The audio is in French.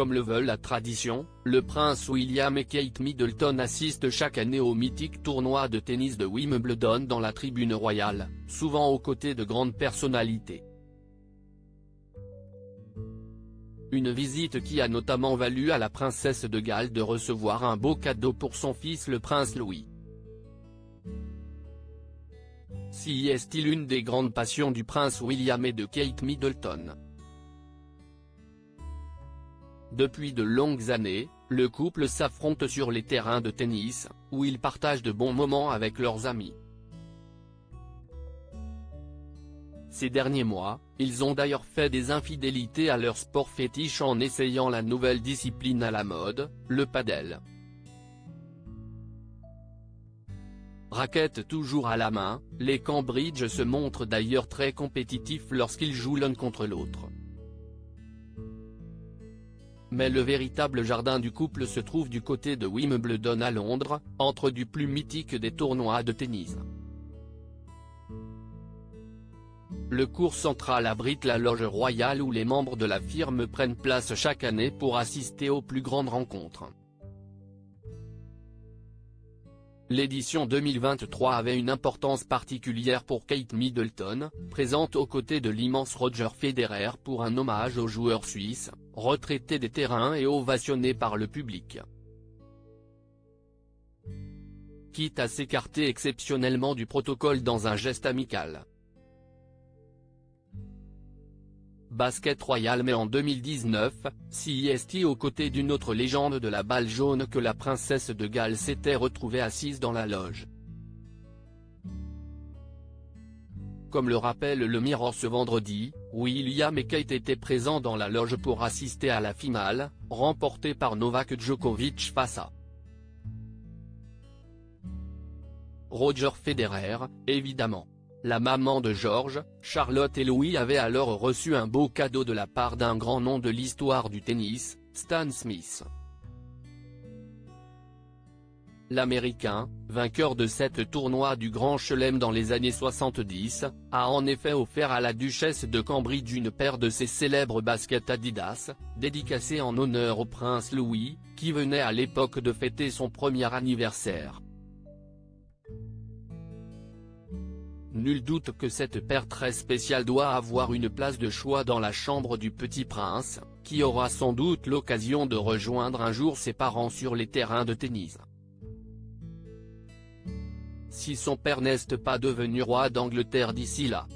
Comme le veut la tradition, le prince William et Kate Middleton assistent chaque année au mythique tournoi de tennis de Wimbledon dans la tribune royale, souvent aux côtés de grandes personnalités. Une visite qui a notamment valu à la princesse de Galles de recevoir un beau cadeau pour son fils le prince Louis. Si est-il une des grandes passions du prince William et de Kate Middleton. Depuis de longues années, le couple s'affronte sur les terrains de tennis, où ils partagent de bons moments avec leurs amis. Ces derniers mois, ils ont d'ailleurs fait des infidélités à leur sport fétiche en essayant la nouvelle discipline à la mode, le padel. Raquette toujours à la main, les Cambridge se montrent d'ailleurs très compétitifs lorsqu'ils jouent l'un contre l'autre. Mais le véritable jardin du couple se trouve du côté de Wimbledon à Londres, entre du plus mythique des tournois de tennis. Le court central abrite la loge royale où les membres de la firme prennent place chaque année pour assister aux plus grandes rencontres. L'édition 2023 avait une importance particulière pour Kate Middleton, présente aux côtés de l'immense Roger Federer pour un hommage au joueur suisse, retraité des terrains et ovationné par le public. Quitte à s'écarter exceptionnellement du protocole dans un geste amical. Basket Royal mais en 2019, CEST aux côtés d'une autre légende de la balle jaune que la princesse de Galles s'était retrouvée assise dans la loge. Comme le rappelle le Mirror ce vendredi, William et Kate étaient présents dans la loge pour assister à la finale, remportée par Novak Djokovic face à Roger Federer, évidemment. La maman de George, Charlotte et Louis avait alors reçu un beau cadeau de la part d'un grand nom de l'histoire du tennis, Stan Smith. L'Américain, vainqueur de 7 tournois du Grand Chelem dans les années 70, a en effet offert à la duchesse de Cambridge une paire de ses célèbres baskets Adidas, dédicacées en honneur au prince Louis, qui venait à l'époque de fêter son premier anniversaire. Nul doute que cette paire très spéciale doit avoir une place de choix dans la chambre du petit prince, qui aura sans doute l'occasion de rejoindre un jour ses parents sur les terrains de tennis. Si son père n'est pas devenu roi d'Angleterre d'ici là.